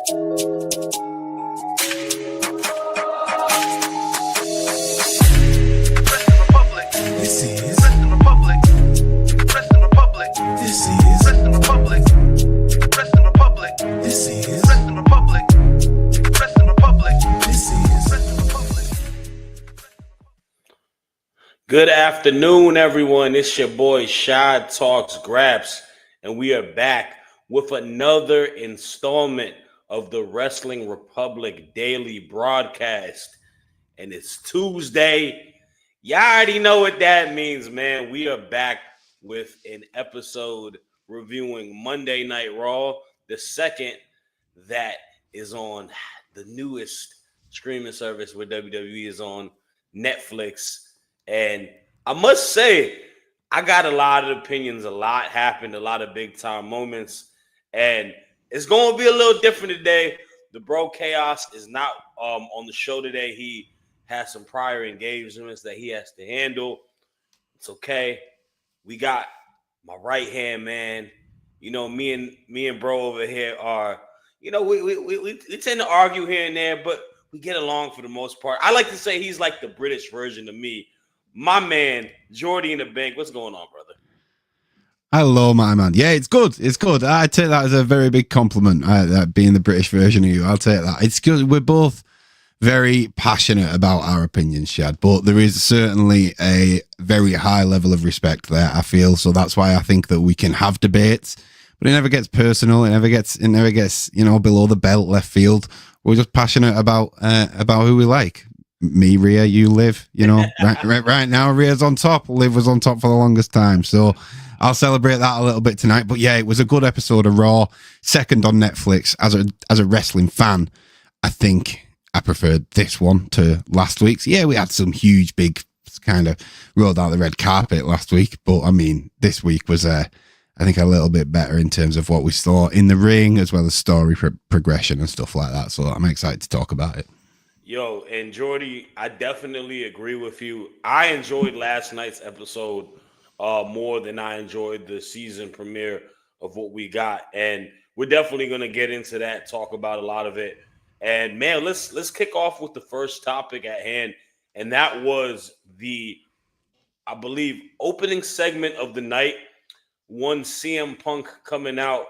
Good afternoon, everyone. It's your boy Shad Talks Graps, and we are back with another installment of the Wrestling Republic Daily Broadcast. And it's Tuesday. Y'all already know what that means, man. We are back with an episode reviewing Monday Night Raw, the second that is on the newest streaming service where WWE is on, Netflix. And I must say, I got a lot of opinions. A lot happened, a lot of big time moments. And it's going to be a little different today. The bro Chaos is not on the show today. He has some prior engagements that he has to handle. It's okay. We got my right hand man. You know, me and bro over here are, you know, we tend to argue here and there, but we get along for the most part. I like to say he's like the British version of me. My man, Jordy in the bank. What's going on, brother? Hello, my man. Yeah, it's good. It's good. I take that as a very big compliment, being the British version of you. I'll take that. It's good. We're both very passionate about our opinions, Shad, but there is certainly a very high level of respect there, I feel. So that's why I think that we can have debates, but it never gets personal. It never gets, you know, below the belt, left field. We're just passionate about who we like. Me, Rhea, you Liv, you know, right now Rhea's on top. Liv was on top for the longest time. So I'll celebrate that a little bit tonight. But yeah, it was a good episode of Raw, second on Netflix. As a wrestling fan, I think I preferred this one to last week's. Yeah, we had some huge, big kind of rolled out the red carpet last week. But I mean, this week was, I think, a little bit better in terms of what we saw in the ring, as well as story progression and stuff like that. So I'm excited to talk about it. Yo, and Jordy, I definitely agree with you. I enjoyed last night's episode more than I enjoyed the season premiere of what we got. And we're definitely going to get into that, talk about a lot of it. And man, let's kick off with the first topic at hand. And that was the, I believe, opening segment of the night. One CM Punk coming out,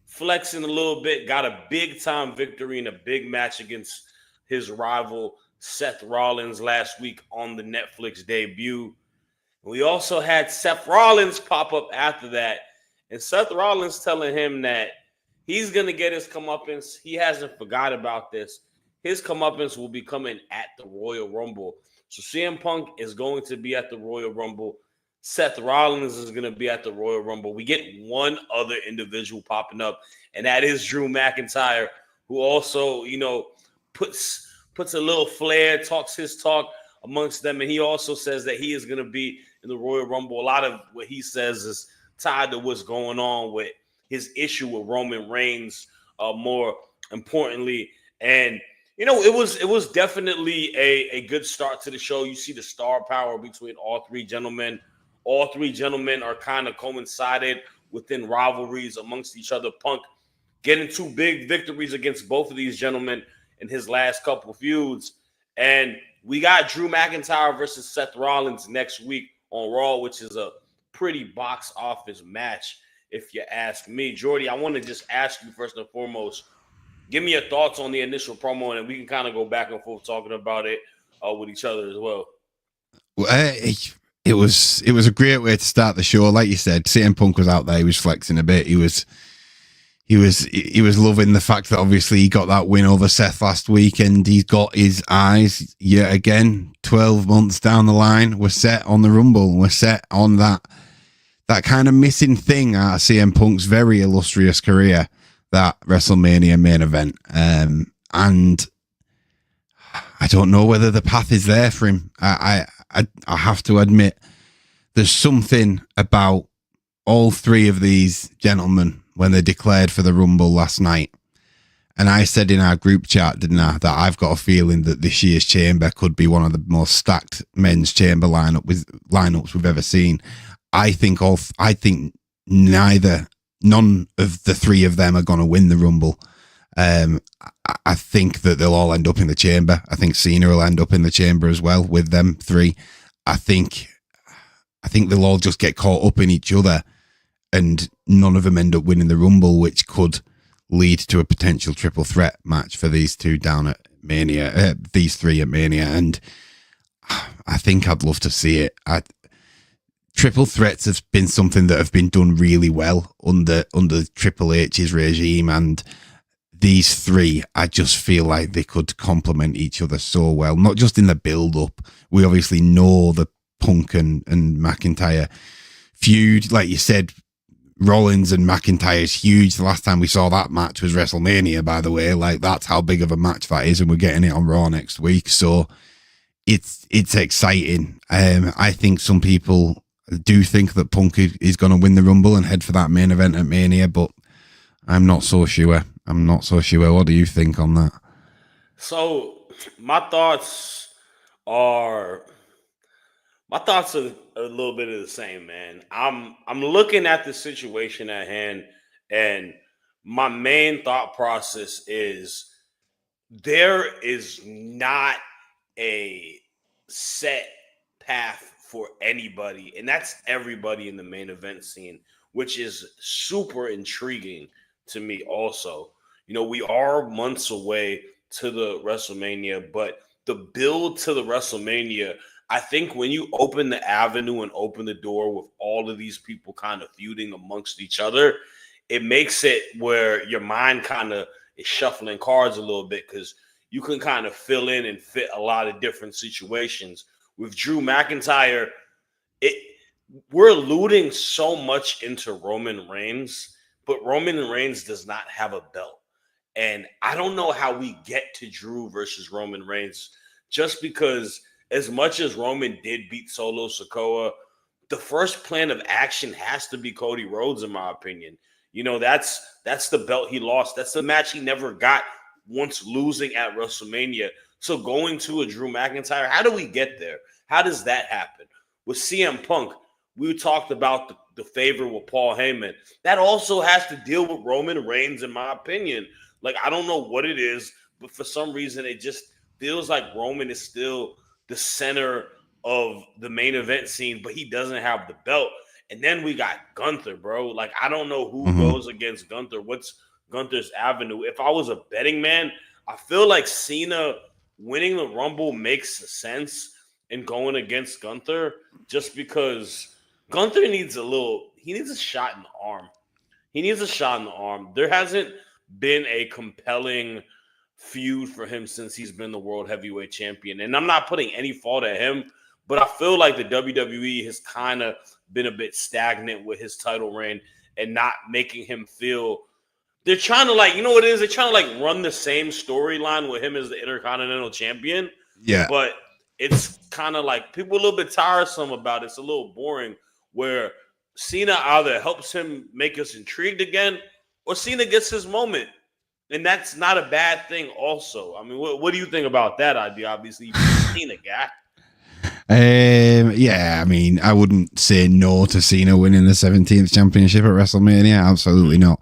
flexing a little bit, got a big time victory in a big match against his rival Seth Rollins last week on the Netflix debut. We also had Seth Rollins pop up after that, and Seth Rollins telling him that he's going to get his comeuppance. He hasn't forgot about this. His comeuppance will be coming at the Royal Rumble. So CM Punk is going to be at the Royal Rumble. Seth Rollins is going to be at the Royal Rumble. We get one other individual popping up, and that is Drew McIntyre, who also, you know, puts a little flair, talks his talk amongst them, and he also says that he is going to be in the Royal Rumble. A lot of what he says is tied to what's going on with his issue with Roman Reigns, more importantly. And you know, it was definitely a good start to the show. You see the star power between all three gentlemen. All three gentlemen are kind of coincided within rivalries amongst each other. Punk getting two big victories against both of these gentlemen in his last couple feuds. And we got Drew McIntyre versus Seth Rollins next week on Raw, which is a pretty box office match, if you ask me. Jordy, I want to just ask you first and foremost, give me your thoughts on the initial promo, and then we can kind of go back and forth talking about it with each other as well. Well, it was a great way to start the show. Like you said, CM Punk was out there. He was flexing a bit. He was loving the fact that obviously he got that win over Seth last week, and he's got his eyes yet again 12 months down the line. We're set on the Rumble. We're set on that kind of missing thing out of CM Punk's very illustrious career, that WrestleMania main event. And I don't know whether the path is there for him. I have to admit, there's something about all three of these gentlemen when they declared for the Rumble last night. And I said in our group chat, didn't I, that I've got a feeling that this year's Chamber could be one of the most stacked men's Chamber lineups we've ever seen. I think none of the three of them are going to win the Rumble. I think that they'll all end up in the chamber. I think Cena will end up in the chamber as well with them three. I think they'll all just get caught up in each other, and none of them end up winning the Rumble, which could lead to a potential triple threat match for these two down at Mania. These three at Mania, and I think I'd love to see it. Triple threats have been something that have been done really well under Triple H's regime, and these three, I just feel like they could complement each other so well. Not just in the build-up. We obviously know the Punk and McIntyre feud. Like you said, Rollins and McIntyre is huge. The last time we saw that match was WrestleMania, by the way. Like, that's how big of a match that is, and we're getting it on Raw next week. So it's exciting. I think some people do think that Punk is going to win the Rumble and head for that main event at Mania, but I'm not so sure. What do you think on that? So my thoughts are a little bit of the same, man. I'm looking at the situation at hand, and my main thought process is there is not a set path for anybody, and that's everybody in the main event scene, which is super intriguing to me also. You know, we are months away to the WrestleMania, but the build to the WrestleMania, I think when you open the avenue and open the door with all of these people kind of feuding amongst each other, it makes it where your mind kind of is shuffling cards a little bit, because you can kind of fill in and fit a lot of different situations. With Drew McIntyre, we're alluding so much into Roman Reigns, but Roman Reigns does not have a belt. And I don't know how we get to Drew versus Roman Reigns, just because as much as Roman did beat Solo Sikoa, the first plan of action has to be Cody Rhodes, in my opinion. You know, that's the belt he lost. That's the match he never got once losing at WrestleMania. So going to a Drew McIntyre, how do we get there? How does that happen? With CM Punk, we talked about the favor with Paul Heyman. That also has to deal with Roman Reigns, in my opinion. Like, I don't know what it is, but for some reason, it just feels like Roman is still the center of the main event scene, but he doesn't have the belt. And then we got Gunther, bro. Like, I don't know who goes against Gunther. What's Gunther's avenue? If I was a betting man, I feel like Cena winning the Rumble makes sense in going against Gunther, just because Gunther needs a shot in the arm. He needs a shot in the arm. There hasn't been a compelling feud for him since he's been the world heavyweight champion. And I'm not putting any fault at him, but I feel like the WWE has kind of been a bit stagnant with his title reign and not making him feel. They're trying to, like, you know what it is? They're trying to, like, run the same storyline with him as the Intercontinental Champion. Yeah. But it's kind of like people are a little bit tiresome about it. It's a little boring, where Cena either helps him make us intrigued again, or Cena gets his moment. And that's not a bad thing also. I mean, what do you think about that idea? Obviously, you're a Cena guy. Yeah, I mean, I wouldn't say no to Cena winning the 17th championship at WrestleMania. Absolutely not.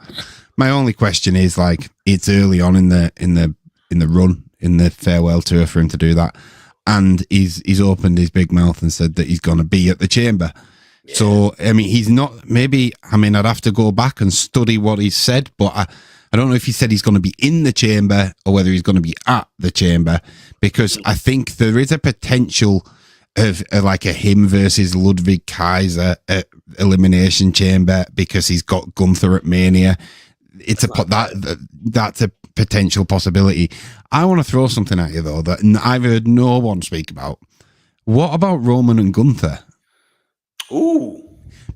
My only question is, like, it's early on in the run, in the farewell tour for him to do that, and he's opened his big mouth and said that he's going to be at the Chamber. Yeah. So, I mean, he's not. Maybe, I mean, I'd have to go back and study what he said, but I don't know if he said he's going to be in the Chamber or whether he's going to be at the Chamber, because I think there is a potential of like a him versus Ludwig Kaiser elimination chamber, because he's got Gunther at Mania. That's a potential possibility. I want to throw something at you though that I've heard no one speak about. What about Roman and Gunther? Ooh.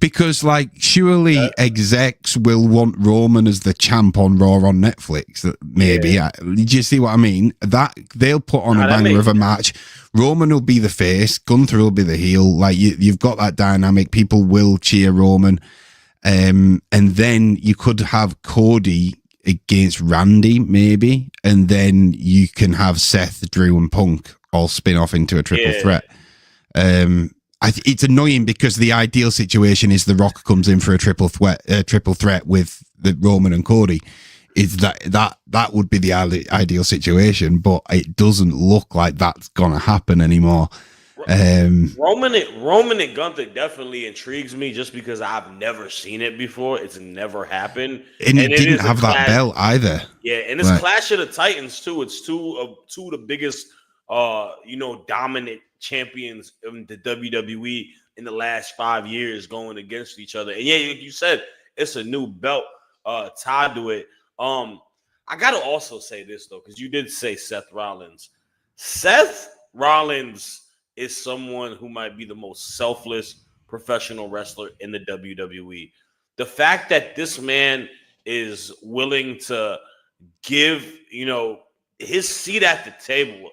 Because, like, surely execs will want Roman as the champ on Raw on Netflix. Maybe. Yeah. Do you see what I mean? That they'll put on a banger of a match. Roman will be the face. Gunther will be the heel. Like, you've got that dynamic. People will cheer Roman. And then you could have Cody against Randy, maybe. And then you can have Seth, Drew, and Punk all spin off into a triple threat. It's annoying because the ideal situation is The Rock comes in for a triple threat with the Roman and Cody. is that would be the ideal situation, but it doesn't look like that's gonna happen anymore. Roman and Gunther definitely intrigues me just because I've never seen it before. It's never happened, And and he it didn't is a have that clash. belt either. Yeah, and it's Like, Clash of the Titans too. It's two of the biggest, dominant champions in the WWE in the last 5 years going against each other. And yeah, like you said, it's a new belt tied to it. I gotta also say this though, because you did say Seth Rollins. Seth Rollins is someone who might be the most selfless professional wrestler in the WWE. The fact that this man is willing to give, his seat at the table,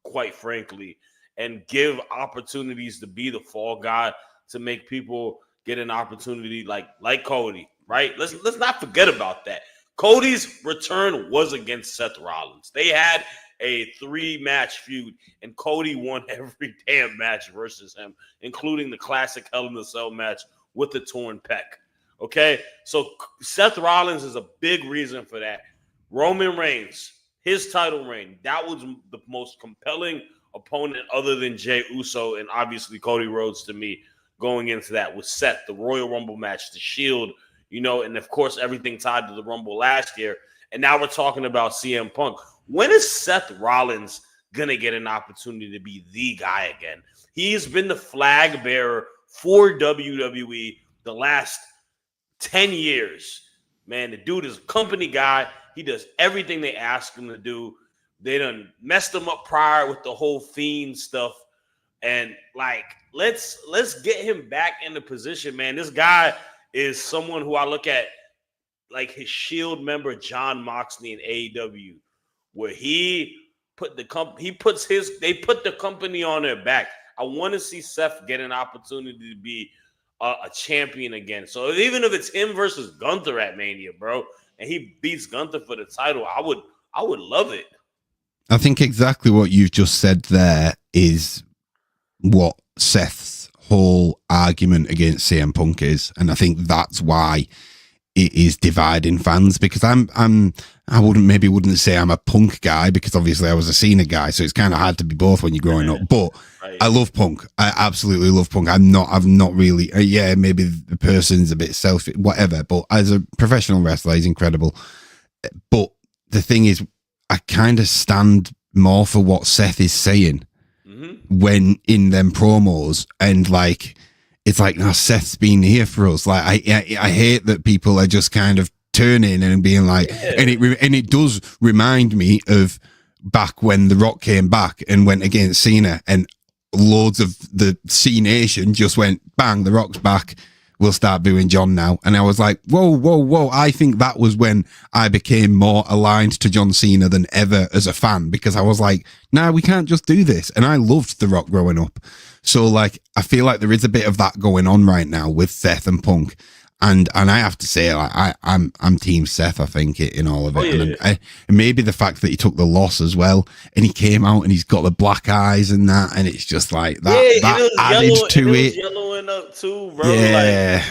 quite frankly, and give opportunities to be the fall guy to make people get an opportunity like Cody, right? Let's not forget about that. Cody's return was against Seth Rollins. They had a 3-match feud, and Cody won every damn match versus him, including the classic Hell in a Cell match with the torn pec. Okay, so Seth Rollins is a big reason for that. Roman Reigns, his title reign, that was the most compelling opponent other than Jey Uso and obviously Cody Rhodes to me going into that was Seth, the Royal Rumble match, the Shield, and of course everything tied to the Rumble last year. And now we're talking about CM Punk. When is Seth Rollins going to get an opportunity to be the guy again? He's been the flag bearer for WWE the last 10 years. Man, the dude is a company guy. He does everything they ask him to do. They done messed him up prior with the whole Fiend stuff. And let's get him back in the position, man. This guy is someone who I look at like his Shield member John Moxley in AEW, where they put the company on their back. I want to see Seth get an opportunity to be a champion again. So even if it's him versus Gunther at Mania, bro, and he beats Gunther for the title, I would love it. I think exactly what you've just said there is what Seth's whole argument against CM Punk is, and I think that's why it is dividing fans, because I wouldn't say I'm a Punk guy, because obviously I was a Cena guy, so it's kind of hard to be both when you're growing up. But right. I love Punk. I absolutely love Punk. I've not really. Maybe the person's a bit selfish, whatever. But as a professional wrestler, he's incredible. But the thing is, I kind of stand more for what Seth is saying when in them promos, and it's like, no, Seth's been here for us. Like, I hate that people are just kind of turning and being like, and it does remind me of back when The Rock came back and went against Cena, and loads of the C Nation just went, bang, The Rock's back. We'll start booing John now. And I was like, whoa. I think that was when I became more aligned to John Cena than ever as a fan, because I was like, nah, we can't just do this. And I loved The Rock growing up. So I feel like there is a bit of that going on right now with Seth and Punk. And I have to say, I'm team Seth, I think, in all of it. And maybe the fact that he took the loss as well, and he came out and he's got the black eyes and that, and it's just like that. That added to it. Yellowing up too, bro. Yeah,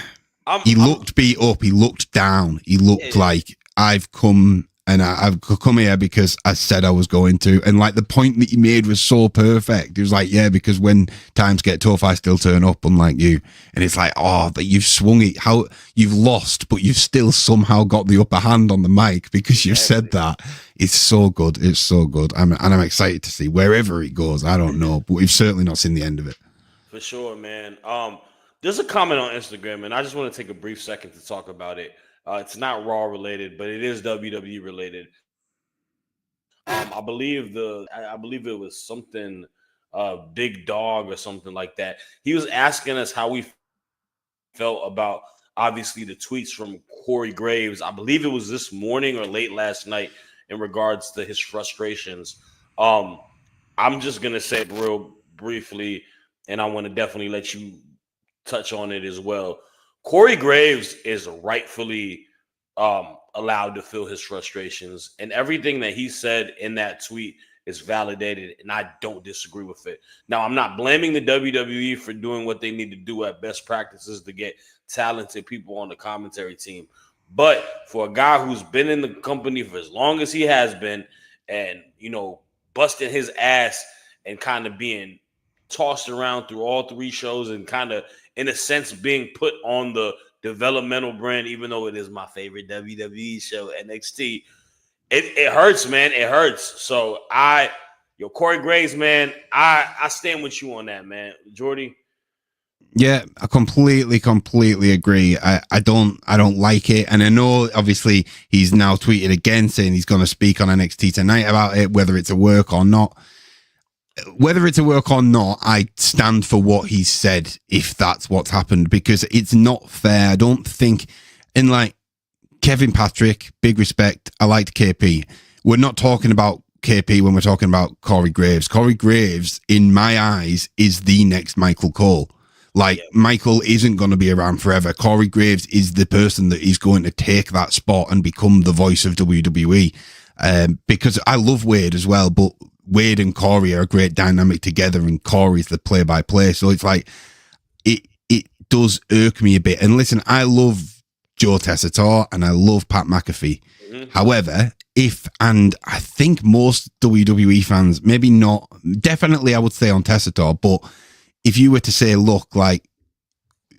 he looked beat up. He looked down. He looked like I've come here because I said I was going to. And the point that he made was so perfect. He was like, yeah, because when times get tough, I still turn up, unlike you. And it's like, that you've swung it. How you've lost, but you've still somehow got the upper hand on the mic because you've said that. It's so good. It's so good. I'm excited to see wherever it goes. I don't know, but we've certainly not seen the end of it. For sure, man. There's a comment on Instagram, and I just want to take a brief second to talk about it. It's not Raw related, but it is WWE related. I believe it was something Big Dog or something like that. He was asking us how we felt about obviously the tweets from Corey Graves. I believe it was this morning or late last night in regards to his frustrations. I'm just gonna say it real briefly, and I want to definitely let you touch on it as well. Corey Graves is rightfully allowed to feel his frustrations, and everything that he said in that tweet is validated, and I don't disagree with it. Now, I'm not blaming the WWE for doing what they need to do at best practices to get talented people on the commentary team, But for a guy who's been in the company for as long as he has been, and busting his ass and kind of being tossed around through all three shows and kind of in a sense being put on the developmental brand, even though it is my favorite WWE show, NXT, it hurts, man. It hurts. So Corey Graves, man, I stand with you on that, man. Jordy. Yeah, I completely agree. I don't like it. And I know obviously he's now tweeted again saying he's going to speak on NXT tonight about it, whether it's a work or not. Whether it's a work or not, I stand for what he said if that's what's happened, because it's not fair. I don't think, in like Kevin Patrick, big respect. I liked KP. We're not talking about KP when we're talking about Corey Graves. Corey Graves, in my eyes, is the next Michael Cole. Like, Michael isn't going to be around forever. Corey Graves is the person that is going to take that spot and become the voice of WWE. Because I love Wade as well, but Wade and Corey are a great dynamic together, and Corey's the play-by-play. So it's like, it does irk me a bit. And listen, I love Joe Tessitore and I love Pat McAfee. Mm-hmm. However, and I think most WWE fans, maybe not, definitely I would say on Tessitore, but if you were to say, look, like,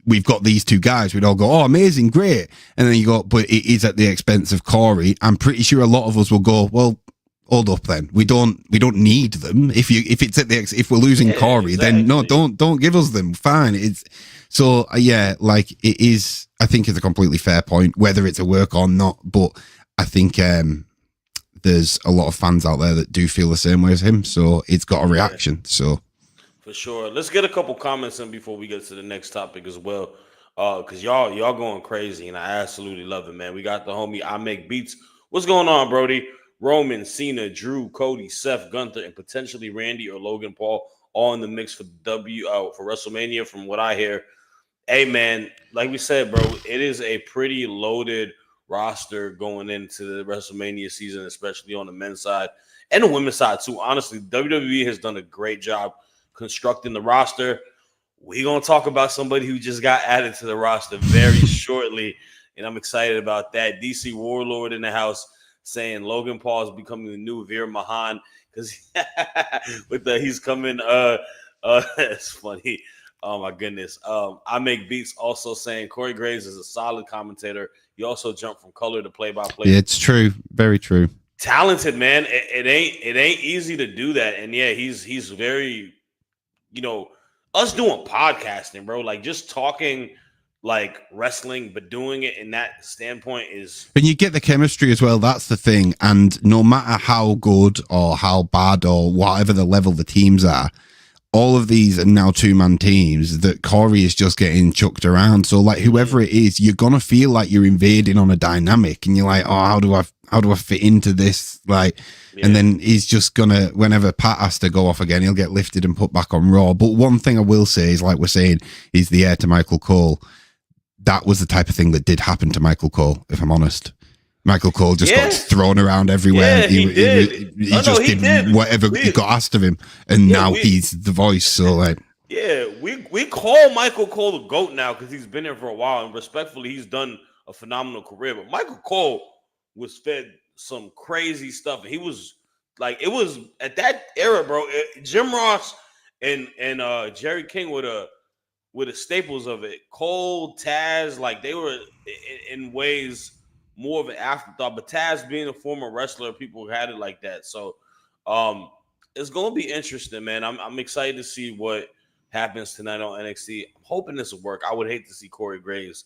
we've got these two guys, we'd all go, oh, amazing, great. And then you go, but it is at the expense of Corey. I'm pretty sure a lot of us will go, well, hold up then. We don't need them. If we're losing Corey, exactly. Then no, don't give us them. Fine. It's so like it is, I think it's a completely fair point, whether it's a work or not. But I think there's a lot of fans out there that do feel the same way as him. So it's got a reaction. So for sure. Let's get a couple comments in before we get to the next topic as well. Because y'all going crazy, and I absolutely love it, man. We got the homie I Make Beats. What's going on, Brody? Roman, Cena, Drew, Cody, Seth, Gunther, and potentially Randy or Logan Paul all in the mix for for WrestleMania. From what I hear, hey man, like we said, bro, it is a pretty loaded roster going into the WrestleMania season, especially on the men's side and the women's side too. Honestly, WWE has done a great job constructing the roster. We're going to talk about somebody who just got added to the roster very shortly, and I'm excited about that. DC Warlord in the house saying Logan Paul is becoming the new Veer Mahan because he's coming. It's funny. Oh my goodness. I Make Beats also saying Corey Graves is a solid commentator. He also jumped from color to play-by-play. Yeah, it's true. Very true. Talented, man. It ain't easy to do that. And yeah, he's very, us doing podcasting, bro, like just talking like wrestling, but doing it in that standpoint is. And you get the chemistry as well. That's the thing. And no matter how good or how bad or whatever the level the teams are, all of these are now two-man teams that Corey is just getting chucked around. So like whoever it is, you're gonna feel like you're invading on a dynamic, and you're like, oh, how do I fit into this? Like, and then he's just gonna, whenever Pat has to go off again, he'll get lifted and put back on Raw. But one thing I will say is, like we're saying, he's the heir to Michael Cole. That was the type of thing that did happen to Michael Cole, if I'm honest. Michael Cole just got thrown around everywhere. Yeah, he did whatever he got asked of him, and now he's the voice. So like, we call Michael Cole the GOAT now because he's been here for a while, and respectfully, he's done a phenomenal career. But Michael Cole was fed some crazy stuff, and he was like, it was at that era, bro. Jim Ross and Jerry King were the staples of it. Cole, Taz, like they were in ways more of an afterthought, but Taz being a former wrestler, people had it like that. So it's gonna be interesting, man. I'm excited to see what happens tonight on NXT. I'm hoping this will work. I would hate to see Corey Graves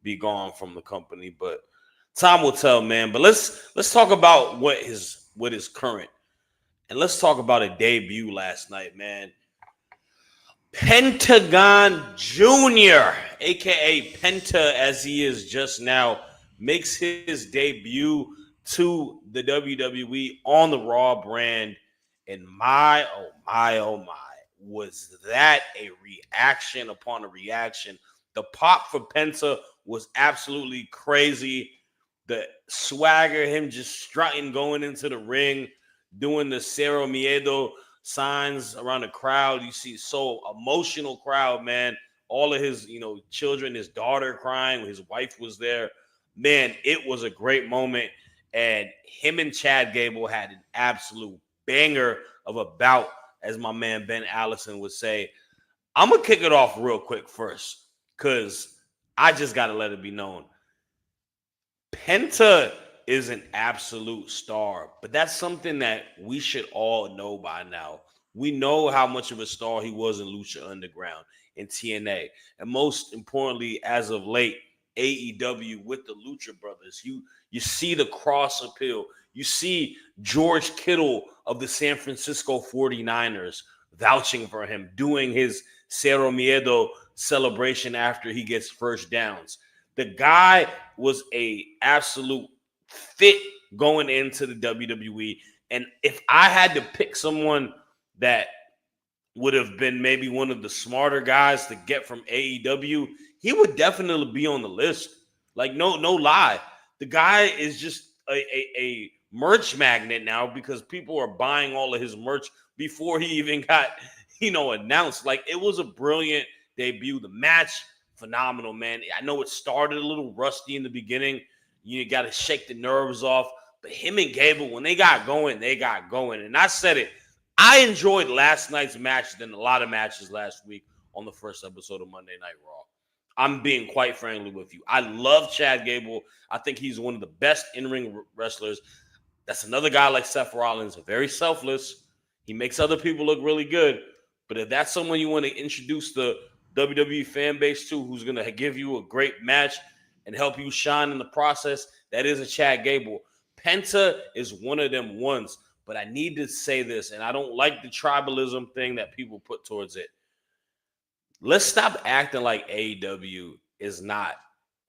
be gone from the company, but time will tell, man. But let's talk about what is current, and let's talk about a debut last night, man. Pentagon Jr., aka Penta, as he is just now, makes his debut to the WWE on the Raw brand. And my, oh my, was that a reaction upon a reaction. The pop for Penta was absolutely crazy. The swagger, him just strutting, going into the ring, doing the Cero Miedo signs around the crowd. You see so emotional crowd, man. All of his, children, his daughter crying, his wife was there. man, it was a great moment. And him and Chad Gable had an absolute banger of a bout, as my man Ben Allison would say. I'm going to kick it off real quick first, because I just got to let it be known. Penta is an absolute star, but that's something that we should all know by now. We know how much of a star he was in Lucha Underground and TNA. And most importantly, as of late, AEW with the Lucha Brothers. You see the cross appeal. You see George Kittle of the San Francisco 49ers vouching for him, doing his Cero Miedo celebration after he gets first downs. The guy was a absolute fit going into the WWE. And if I had to pick someone that would have been maybe one of the smarter guys to get from AEW, he would definitely be on the list. Like, no lie. The guy is just a merch magnet now, because people are buying all of his merch before he even got, announced. Like, it was a brilliant debut. The match, phenomenal, man. I know it started a little rusty in the beginning. You got to shake the nerves off. But him and Gable, when they got going, they got going. And I said it. I enjoyed last night's match than a lot of matches last week on the first episode of Monday Night Raw. I'm being quite friendly with you. I love Chad Gable. I think he's one of the best in-ring wrestlers. That's another guy like Seth Rollins, very selfless. He makes other people look really good. But if that's someone you want to introduce the WWE fan base to, who's going to give you a great match and help you shine in the process, that is a Chad Gable. Penta is one of them ones. But I need to say this, and I don't like the tribalism thing that people put towards it. Let's stop acting like AEW is not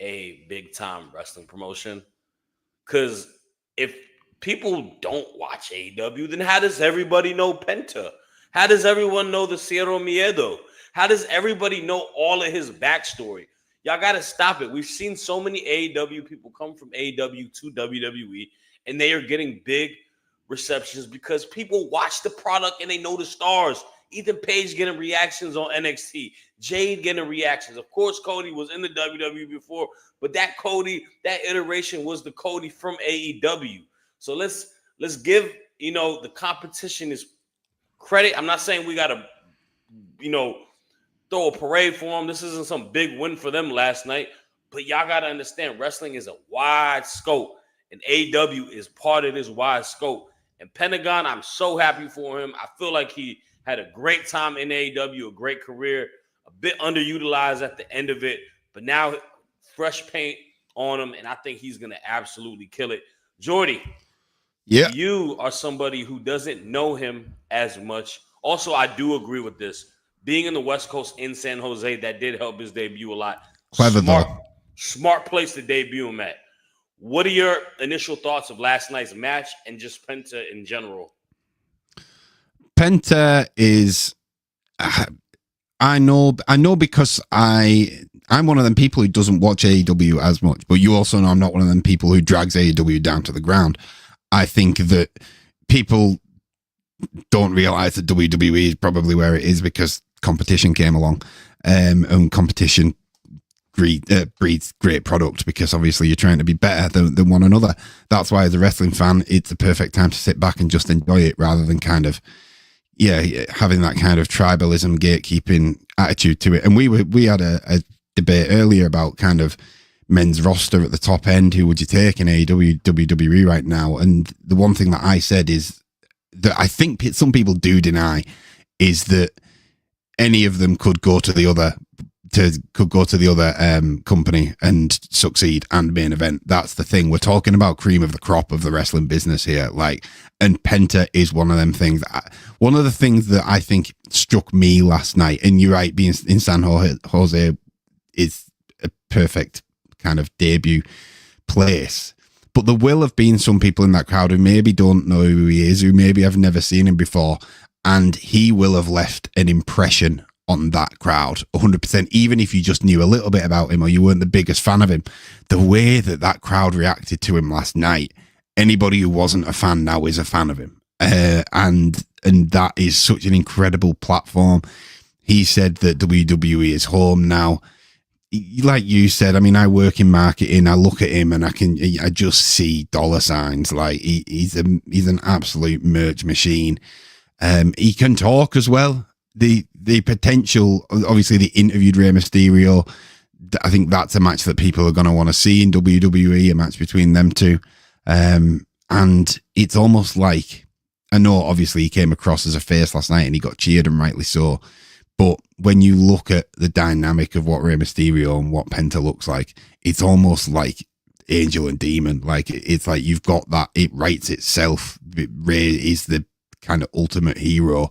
a big-time wrestling promotion. Because if people don't watch AEW, then how does everybody know Penta? How does everyone know the Cero Miedo? How does everybody know all of his backstory? Y'all got to stop it. We've seen so many AEW people come from AEW to WWE, and they are getting big receptions because people watch the product and they know the stars. Ethan Page getting reactions on NXT. Jade getting reactions. Of course, Cody was in the WWE before, but that iteration was the Cody from AEW. So let's give, the competition is credit. I'm not saying we got to, throw a parade for them. This isn't some big win for them last night, but y'all got to understand, wrestling is a wide scope, and AEW is part of this wide scope. And Pentagon, I'm so happy for him. I feel like he had a great time in AEW, a great career, a bit underutilized at the end of it, but now fresh paint on him, and I think he's going to absolutely kill it. Jordy, you are somebody who doesn't know him as much. Also, I do agree with this. Being in the West Coast in San Jose, that did help his debut a lot. Smart place to debut him at. What are your initial thoughts of last night's match and just Penta in general? Penta is, I know because I'm one of them people who doesn't watch AEW as much, but you also know I'm not one of them people who drags AEW down to the ground. I think that people don't realize that WWE is probably where it is because competition came along, and competition breeds great product, because obviously you're trying to be better than one another. That's why, as a wrestling fan, it's the perfect time to sit back and just enjoy it, rather than kind of having that kind of tribalism, gatekeeping attitude to it. And we had a debate earlier about kind of men's roster at the top end. Who would you take in AEW, WWE right now? And the one thing that I said is that I think some people do deny is that any of them could go to the other company and succeed and main event. That's the thing. We're talking about cream of the crop of the wrestling business here. And Penta is one of them things. One of the things that I think struck me last night, and you're right, being in San Jose is a perfect kind of debut place. But there will have been some people in that crowd who maybe don't know who he is, who maybe have never seen him before, and he will have left an impression on that crowd 100%. Even if you just knew a little bit about him or you weren't the biggest fan of him, the way that crowd reacted to him last night, anybody who wasn't a fan now is a fan of him, and that is such an incredible platform. He said that WWE is home now. like you said, I mean, I work in marketing. I look at him and I just see dollar signs. Like he's an absolute merch machine. He can talk as well. The potential, obviously, they interviewed Rey Mysterio. I think that's a match that people are going to want to see in WWE, a match between them two. And it's almost like, I know obviously he came across as a face last night and he got cheered, and rightly so. But when you look at the dynamic of what Rey Mysterio and what Penta looks like, it's almost like angel and demon. Like it's like you've got that, it writes itself. Rey is the kind of ultimate hero.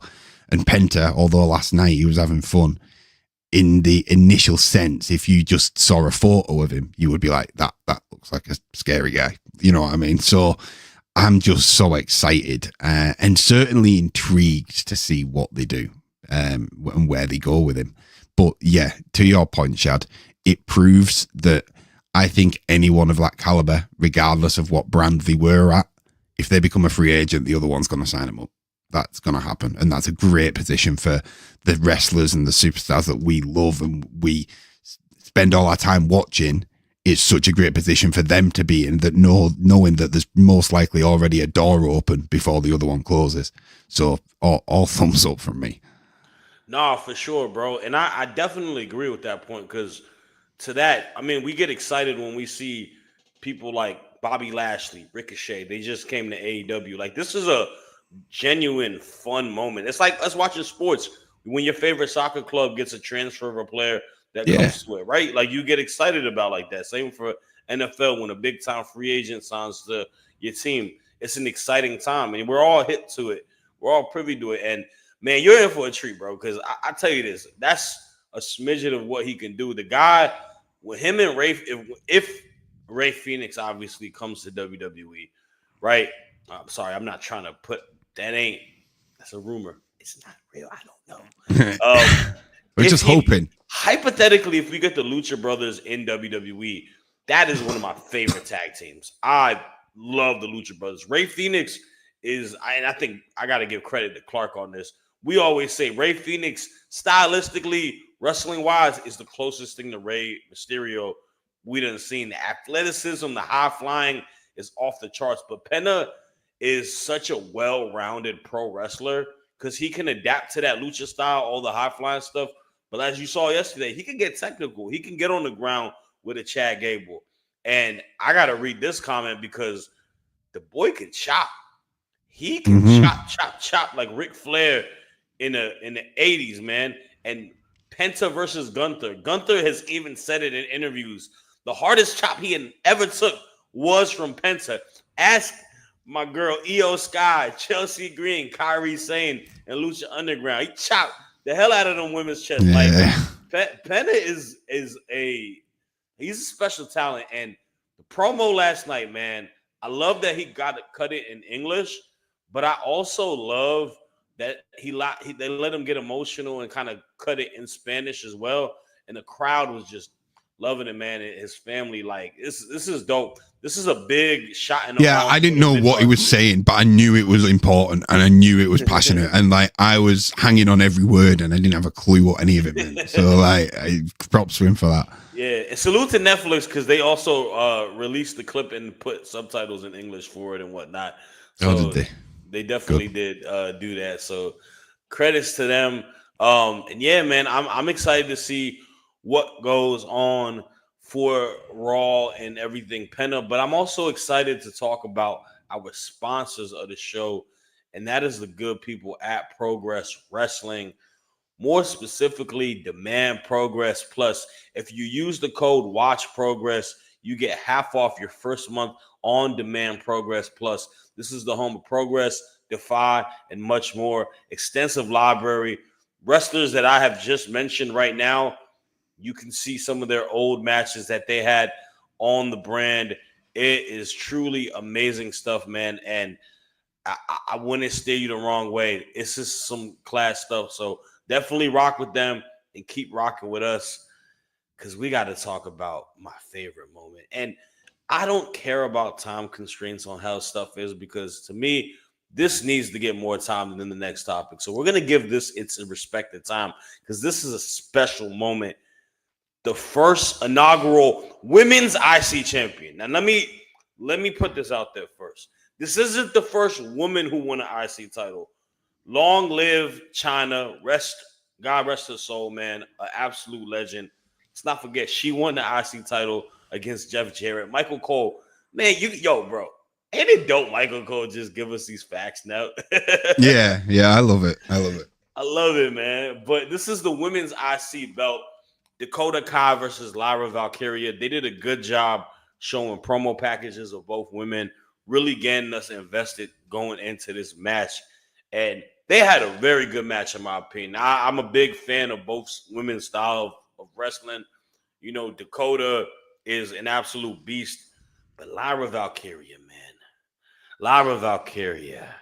And Penta, although last night he was having fun, in the initial sense, if you just saw a photo of him, you would be like, that looks like a scary guy. You know what I mean? So I'm just so excited and certainly intrigued to see what they do. And where they go with him. But yeah, to your point, Shad, it proves that I think anyone of that caliber, regardless of what brand they were at, if they become a free agent, the other one's going to sign them up. That's going to happen. And that's a great position for the wrestlers and the superstars that we love and we spend all our time watching. It's such a great position for them to be in, that knowing that there's most likely already a door open before the other one closes. So all thumbs up from me. No, for sure, bro. And I definitely agree with that point because to that, I mean, we get excited when we see people like Bobby Lashley, Ricochet. They just came to AEW. Like, this is a genuine fun moment. It's like us watching sports when your favorite soccer club gets a transfer of a player that comes to it, right? Like, you get excited about like that. Same for NFL when a big time free agent signs to your team. It's an exciting time, and we're all hip to it. We're all privy to it, and man, you're in for a treat, bro. Because I tell you this, that's a smidgen of what he can do. The guy with him and Ray, if Ray Phoenix obviously comes to WWE, right? I'm sorry, I'm not trying to put that. That's a rumor. It's not real. I don't know. We're just hoping. Hypothetically, if we get the Lucha Brothers in WWE, that is one of my favorite tag teams. I love the Lucha Brothers. Ray Phoenix is, and I think I got to give credit to Clark on this. We always say Ray Phoenix, stylistically, wrestling wise, is the closest thing to Rey Mysterio we done seen. The athleticism, the high flying is off the charts. But Penta is such a well-rounded pro wrestler because he can adapt to that lucha style, all the high flying stuff. But as you saw yesterday, he can get technical. He can get on the ground with a Chad Gable. And I got to read this comment because the boy can chop. He can chop like Ric Flair in the 80s, man. And Penta versus Gunther. Gunther has even said it in interviews. The hardest chop he ever took was from Penta. Ask my girl Io Sky, Chelsea Green, Kyrie Sane, and Lucha Underground. He chopped the hell out of them women's chest. Yeah. Like Penta is he's a special talent. And the promo last night, man, I love that he got to cut it in English, but I also love that they let him get emotional and kind of cut it in Spanish as well. And the crowd was just loving it, man. And his family, like, this is dope. This is a big shot in the arm. I didn't know what he was saying, but I knew it was important and I knew it was passionate. And like, I was hanging on every word and I didn't have a clue what any of it meant. So like, props to him for that. Yeah, and salute to Netflix because they also released the clip and put subtitles in English for it and whatnot. So did they? They definitely did do that. So credits to them. And yeah, man, I'm excited to see what goes on for Raw and everything, Penta. But I'm also excited to talk about our sponsors of the show, and that is the good people at Progress Wrestling. More specifically, Demand Progress Plus. If you use the code Watch Progress, you get half off your first month on Demand Progress Plus. This is the home of Progress, Defy, and much more. Extensive library. Wrestlers that I have just mentioned right now, you can see some of their old matches that they had on the brand. It is truly amazing stuff, man. And I wouldn't steer you the wrong way. It's just some class stuff. So definitely rock with them and keep rocking with us because we got to talk about my favorite moment. And I don't care about time constraints on how stuff is because to me, this needs to get more time than the next topic. So we're going to give this its respected time because this is a special moment. the first inaugural women's IC champion. Now let me put this out there first. This isn't the first woman who won an IC title. Long live China. God rest her soul, man. An absolute legend. Let's not forget she won the IC title against Jeff Jarrett. Michael Cole, man, bro. Ain't it dope Michael Cole just give us these facts now? Yeah, I love it. I love it, man. But this is the women's IC belt. Dakota Kai versus Lyra Valkyria. They did a good job showing promo packages of both women, really getting us invested going into this match. And they had a very good match, in my opinion. I'm a big fan of both women's style of wrestling. You know, Dakota is an absolute beast. But Lyra Valkyria, man. Lyra Valkyria.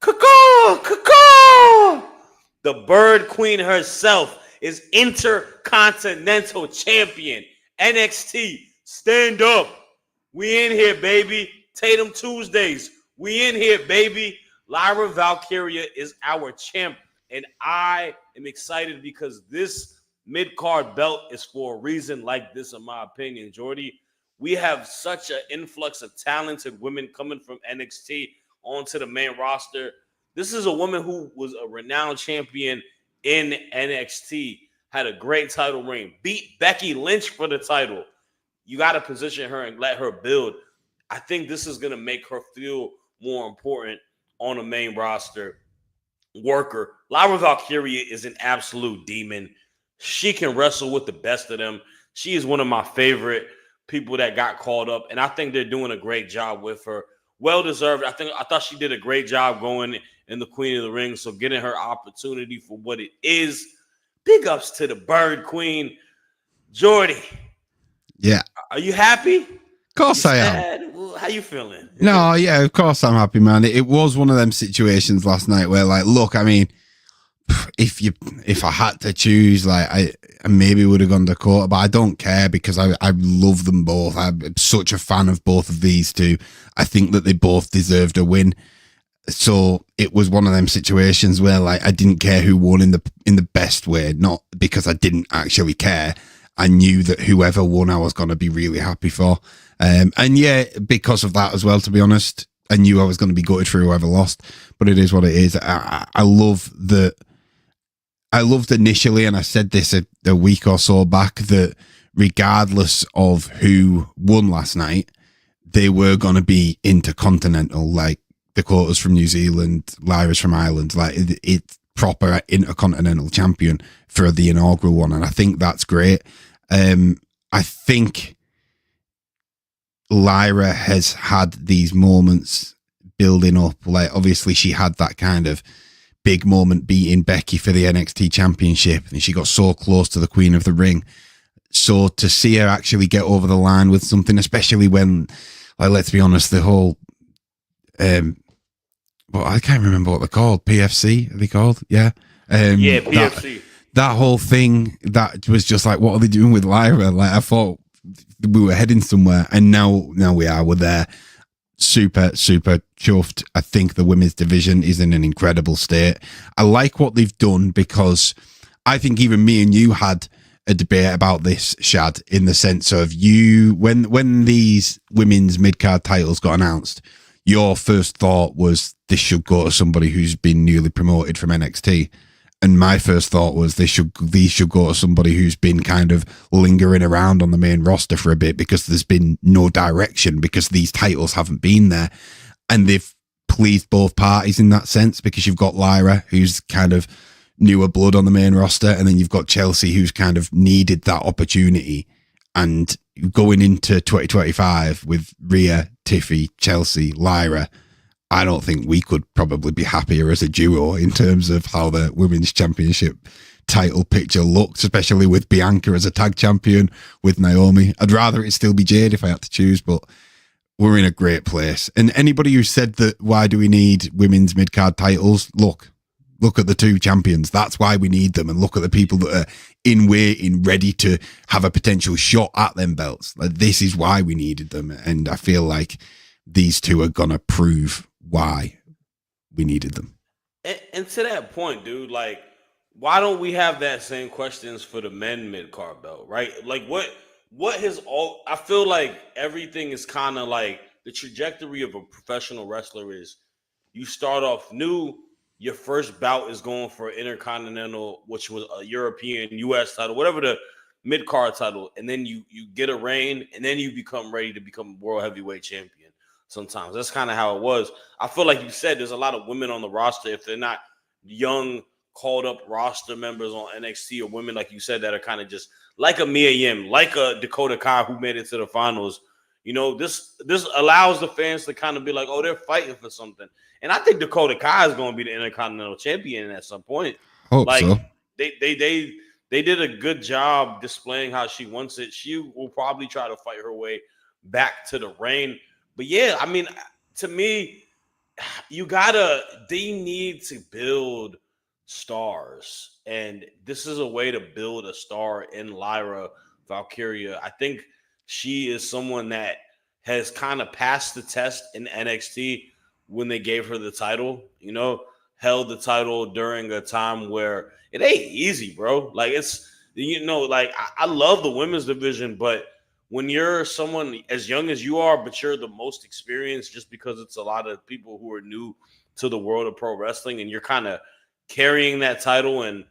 Caw! The Bird Queen herself is Intercontinental Champion. NXT, stand up. We in here, baby. Tatum Tuesdays. We in here, baby. Lyra Valkyria is our champ. And I am excited because this mid-card belt is for a reason like this, in my opinion, Jordy. We have such an influx of talented women coming from NXT onto the main roster. This is a woman who was a renowned champion in NXT, had a great title reign, beat Becky Lynch for the title. You got to position her and let her build. I think this is going to make her feel more important on the main roster worker. Lyra Valkyria is an absolute demon. She can wrestle with the best of them. She is one of my favorite people that got called up, and I think they're doing a great job with her. Well deserved. I thought she did a great job going in the Queen of the Ring, so getting her opportunity for what it is. Big ups to the Bird Queen. Jordy. Yeah. Are you happy? Of course I am. How you feeling? No, yeah, of course I'm happy, man. It was one of them situations last night where, like, look, I mean, if I had to choose, like, I maybe would have gone Dakota, but I don't care because I love them both. I'm such a fan of both of these two. I think that they both deserved a win. So it was one of them situations where, like, I didn't care who won in the best way, not because I didn't actually care. I knew that whoever won, I was going to be really happy for. And yeah, because of that as well, to be honest, I knew I was going to be gutted for whoever lost, but it is what it is. I love that. I loved initially, and I said this a week or so back, that regardless of who won last night, they were going to be intercontinental, like Dakota's from New Zealand, Lyra's from Ireland, like it's proper intercontinental champion for the inaugural one. And I think that's great. I think Lyra has had these moments building up. Like, obviously she had that kind of big moment beating Becky for the NXT championship, and she got so close to the Queen of the Ring. So to see her actually get over the line with something, especially when, like, let's be honest, the whole, well, I can't remember what they're called. PFC, are they called? Yeah. Yeah, PFC. That whole thing, that was just like, what are they doing with Lyra? Like, I thought we were heading somewhere, and now we're there. Super chuffed. I think the women's division is in an incredible state. I like what they've done, because I think even me and you had a debate about this, Shad, in the sense of when these women's mid-card titles got announced, your first thought was this should go to somebody who's been newly promoted from NXT. And my first thought was these should go to somebody who's been kind of lingering around on the main roster for a bit, because there's been no direction, because these titles haven't been there. And they've pleased both parties in that sense, because you've got Lyra, who's kind of newer blood on the main roster, and then you've got Chelsea, who's kind of needed that opportunity. And going into 2025 with Rhea, Tiffy, Chelsea, Lyra, I don't think we could probably be happier as a duo in terms of how the women's championship title picture looks, especially with Bianca as a tag champion with Naomi. I'd rather it still be Jade if I had to choose, but we're in a great place. And anybody who said that, why do we need women's mid-card titles? Look at the two champions. That's why we need them. And look at the people that are in waiting, ready to have a potential shot at them belts. Like, this is why we needed them. And I feel like these two are going to prove why we needed them. And to that point, dude, like, why don't we have that same questions for the men mid card belt, right? Like what has all I feel like everything is kind of like the trajectory of a professional wrestler is you start off new, your first bout is going for intercontinental, which was a European US title, whatever the mid card title, and then you get a reign and then you become ready to become world heavyweight champion. Sometimes that's kind of how it was. I feel like you said there's a lot of women on the roster if they're not young called up roster members on NXT or women, like you said, that are kind of just like a Mia Yim, like a Dakota Kai who made it to the finals. This allows the fans to kind of be like, oh, they're fighting for something. And I think Dakota Kai is going to be the Intercontinental Champion at some point. Hope Like so. they did a good job displaying how she wants it. She will probably try to fight her way back to the reign. But yeah, I mean, to me, they need to build stars, and this is a way to build a star in Lyra Valkyria. I think she is someone that has kind of passed the test in NXT when they gave her the title, held the title during a time where it ain't easy, bro. Like I love the women's division, but when you're someone as young as you are, but you're the most experienced, just because it's a lot of people who are new to the world of pro wrestling, and you're kind of carrying that title and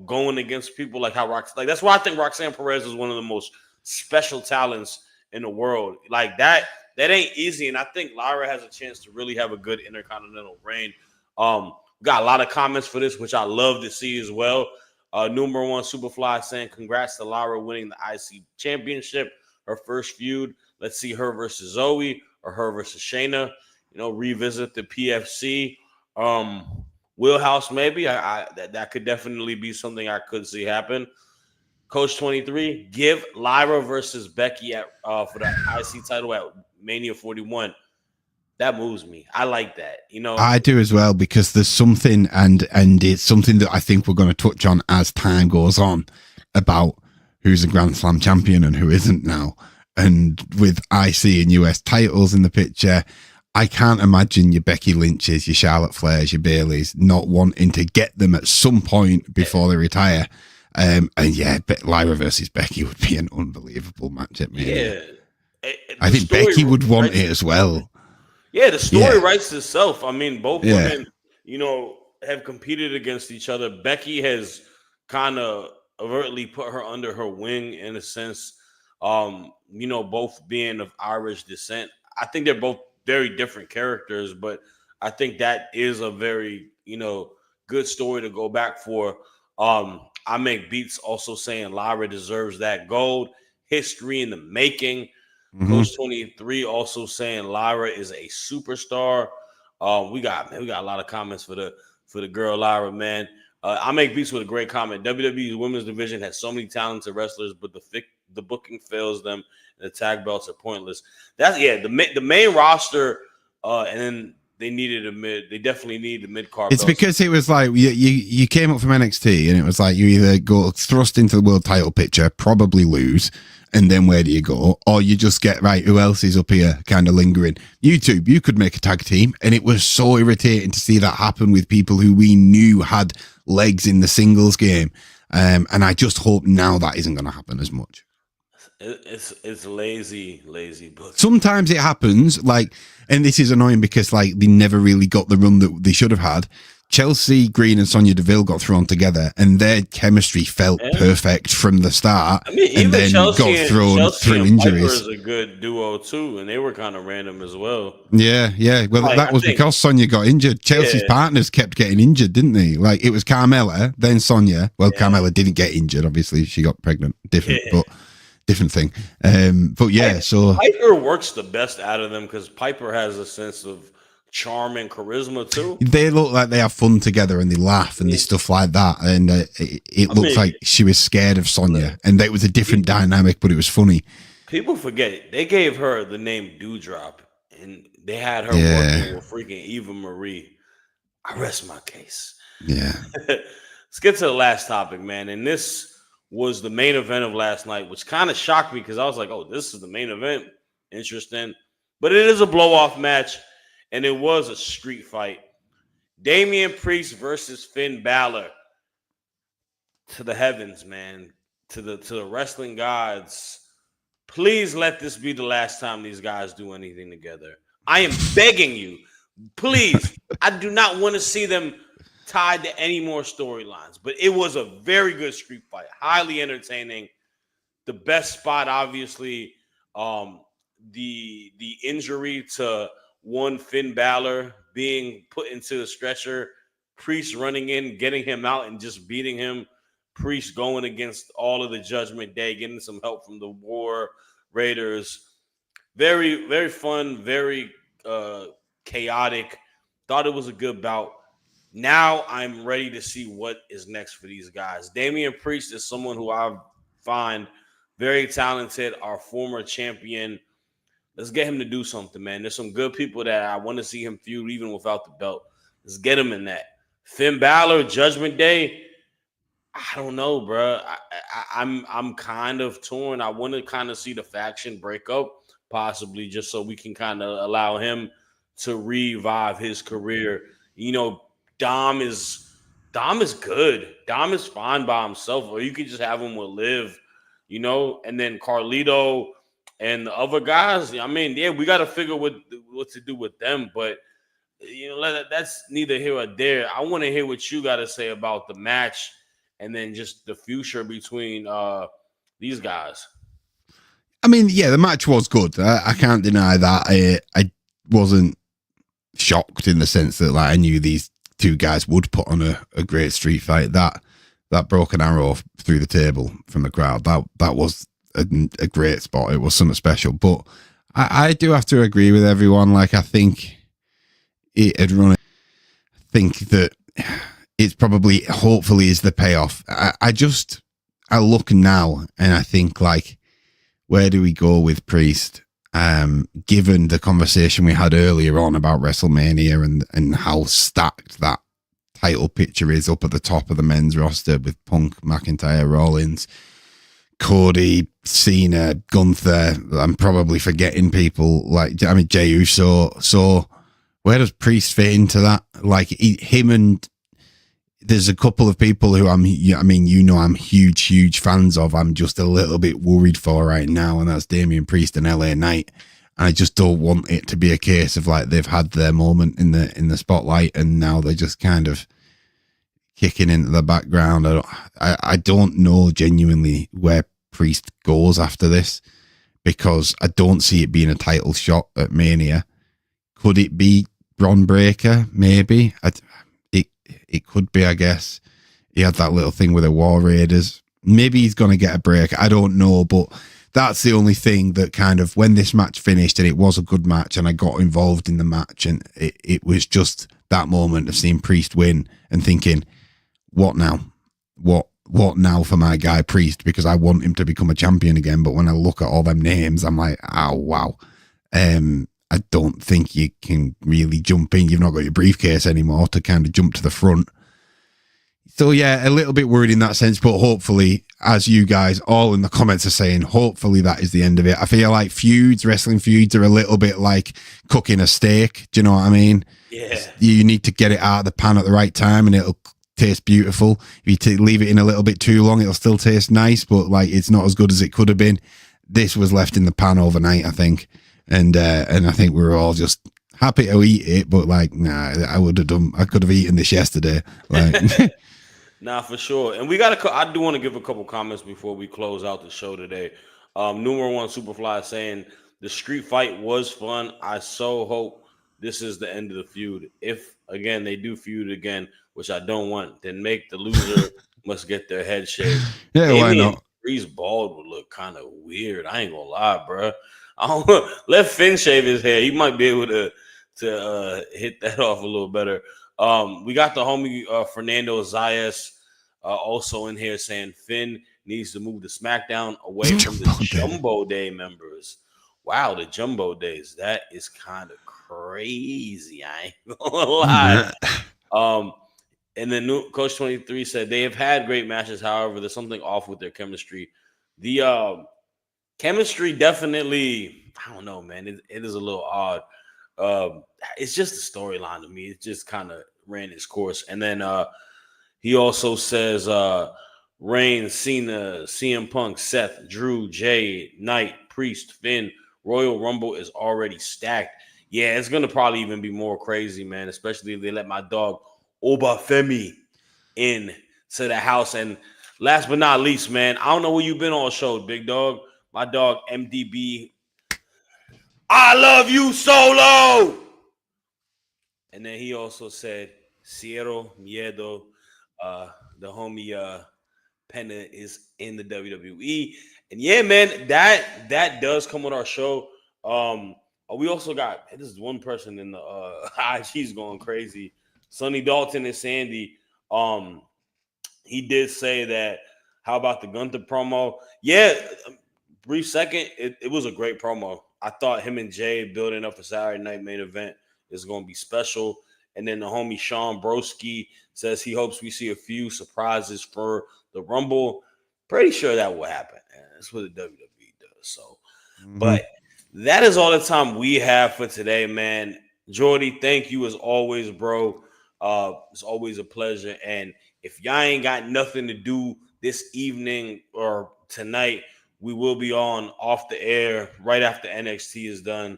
going against people like that's why I think Roxanne Perez is one of the most special talents in the world. Like that ain't easy, and I think Lyra has a chance to really have a good intercontinental reign. Got a lot of comments for this, which I love to see as well. Number one Superfly saying congrats to Lyra winning the IC championship, her first feud. Let's see her versus Zoe or her versus Shayna. Revisit the PFC wheelhouse. Maybe that could definitely be something I could see happen. Coach 23, give Lyra versus Becky for the IC title at Mania 41. That moves me. I like that. I do as well, because there's something, and it's something that I think we're going to touch on as time goes on, about who's a Grand Slam champion and who isn't now. And with IC and US titles in the picture, I can't imagine your Becky Lynch's, your Charlotte Flairs, your Baileys not wanting to get them at some point before they retire. And yeah, Lyra versus Becky would be an unbelievable match at Mania. Yeah. I think Becky would want it as well. Yeah, the story writes itself. I mean, both women, have competed against each other. Becky has kind of overtly put her under her wing in a sense. Both being of Irish descent. I think they're both very different characters, but I think that is a very, good story to go back for. I make beats also saying Lyra deserves that gold. History in the making. Mm-hmm. Coach 23 also saying Lyra is a superstar. We got a lot of comments for the girl Lyra, man. I make beats with a great comment. WWE's women's division has so many talented wrestlers, but the booking fails them, and the tag belts are pointless. The main roster, and then they definitely need the mid card. It's belts. Because it was like you came up from NXT, and it was like you either go thrust into the world title picture, probably lose, and then where do you go? Or you just get, right, who else is up here kind of lingering? You could make a tag team, and it was so irritating to see that happen with people who we knew had legs in the singles game. And I just hope now that isn't going to happen as much. It's lazy book. Sometimes it happens, and this is annoying because they never really got the run that they should have had. Chelsea Green and Sonya Deville got thrown together, and their chemistry felt perfect from the start. I mean, and then Chelsea got thrown through injuries. Piper is a good duo too, and they were kind of random as well. Yeah. Well, that was because Sonya got injured. Chelsea's partners kept getting injured, didn't they? It was Carmella, then Sonya. Well, Carmella didn't get injured. Obviously, she got pregnant. Different thing. So Piper works the best out of them because Piper has a sense of charm and charisma too. They look like they have fun together, and they laugh and they stuff like that. And it looks like she was scared of Sonya, and it was a different dynamic, but it was funny. People forget they gave her the name Dewdrop, and they had her working with freaking Eva Marie. I rest my case. Yeah. Let's get to the last topic, man. And this was the main event of last night, which kind of shocked me because I was like, oh, this is the main event. Interesting. But it is a blow-off match, and it was a street fight. Damian Priest versus Finn Balor. to the heavens, man, to the wrestling gods, please let this be the last time these guys do anything together. I am begging you, please. I do not want to see them tied to any more storylines. But it was a very good street fight, highly entertaining. The best spot, obviously, um, the injury to one Finn Balor being put into the stretcher, Priest running in, getting him out, and just beating him. Priest going against all of the Judgment Day, getting some help from the War Raiders. Very, very fun, very uh, chaotic. Thought it was a good bout. Now I'm ready to see what is next for these guys. Damian Priest is someone who I find very talented, our former champion. Let's get him to do something, man. There's some good people that I want to see him feud even without the belt. Let's get him in that. Finn Balor, Judgment Day. I don't know, bro. I'm kind of torn. I want to kind of see the faction break up, possibly just so we can kind of allow him to revive his career. You know, Dom is Dom is good. Dom is fine by himself, or you could just have him with Liv, and then Carlito and the other guys. I mean, yeah, we got to figure what to do with them, but that's neither here or there. I want to hear what you got to say about the match and then just the future between these guys. I mean, yeah, the match was good. I can't deny that. I wasn't shocked in the sense that I knew these two guys would put on a great street fight. That broken arrow through the table from the crowd, that was a great spot. It was something special. But I do have to agree with everyone. I think it had run. I think that it's probably, hopefully, is the payoff. I look now and I think where do we go with Priest? Given the conversation we had earlier on about WrestleMania and how stacked that title picture is up at the top of the men's roster with Punk, McIntyre, Rollins, Cody, Cena, Gunther. I'm probably forgetting people Jey Uso. So where does Priest fit into that? Him and there's a couple of people who I'm huge fans of. I'm just a little bit worried for right now, and that's Damian Priest and LA Knight. And I just don't want it to be a case of they've had their moment in the spotlight and now they're just kind of kicking into the background. I don't know genuinely where Priest goes after this, because I don't see it being a title shot at Mania. Could it be Bron Breakker? Maybe. It could be, I guess. He had that little thing with the War Raiders. Maybe he's going to get a break. I don't know, but that's the only thing that kind of, when this match finished, and it was a good match, and I got involved in the match, and it was just that moment of seeing Priest win and thinking, what now? What now for my guy Priest? Because I want him to become a champion again. But when I look at all them names, I'm like, oh, wow. I don't think you can really jump in. You've not got your briefcase anymore to kind of jump to the front. So yeah, a little bit worried in that sense, but hopefully, as you guys all in the comments are saying, hopefully that is the end of it. I feel like wrestling feuds are a little bit like cooking a steak. Do you know what I mean? Yeah. You need to get it out of the pan at the right time and it'll taste beautiful. If you leave it in a little bit too long, it'll still taste nice, but it's not as good as it could have been. This was left in the pan overnight, I think. And I think we were all just happy to eat it, but nah, I could have eaten this yesterday. Nah, for sure. And I do want to give a couple comments before we close out the show today. Numero one Superfly saying the street fight was fun. I so hope this is the end of the feud. If again they do feud again, which I don't want, then make the loser must get their head shaved. Yeah, why not? Breeze bald would look kind of weird. I ain't gonna lie, bro. Let Finn shave his hair. He might be able to hit that off a little better. We got the homie Fernando Zayas also in here saying Finn needs to move the SmackDown away from the Jumbo Day members. Wow, the Jumbo Days. That is kind of crazy. I ain't gonna lie. And then Coach 23 said they have had great matches. However, there's something off with their chemistry. The chemistry definitely, I don't know, man. It is a little odd. It's just a storyline to me. It just kind of ran its course. And then he also says Reigns, Cena, CM Punk, Seth, Drew, Jay, Knight, Priest, Finn. Royal Rumble is already stacked. Yeah, it's gonna probably even be more crazy, man. Especially if they let my dog Obafemi in to the house. And last but not least, man, I don't know where you've been all show, big dog. My dog MDB. I love you, Solo. And then he also said, Cierro Miedo. The homie Penta is in the WWE. And yeah, man, that does come with our show. We also got this is one person in the IG's going crazy. Sonny Dalton and Sandy. He did say that. How about the Gunther promo? Yeah, brief second, it was a great promo. I thought him and Jay building up a Saturday night main event is going to be special. And then the homie Sean Broski says he hopes we see a few surprises for the Rumble. Pretty sure that will happen. That's what the WWE does. So, but that is all the time we have for today, man. Jordy, thank you as always, bro. It's always a pleasure. And if y'all ain't got nothing to do this evening or tonight, we will be on off the air right after NXT is done.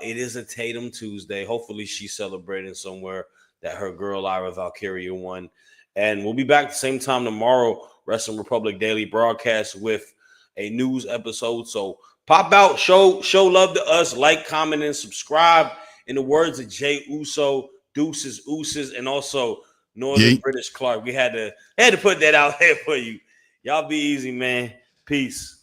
It is a Tatum Tuesday. Hopefully she's celebrating somewhere that her girl Ira Valkyria won. And we'll be back at the same time tomorrow, Wrestling Republic Daily broadcast with a news episode. So pop out, show love to us, like, comment, and subscribe. In the words of Jay Uso, deuces, ooses, and also Northern British Clark. We had to put that out there for you. Y'all be easy, man. Peace.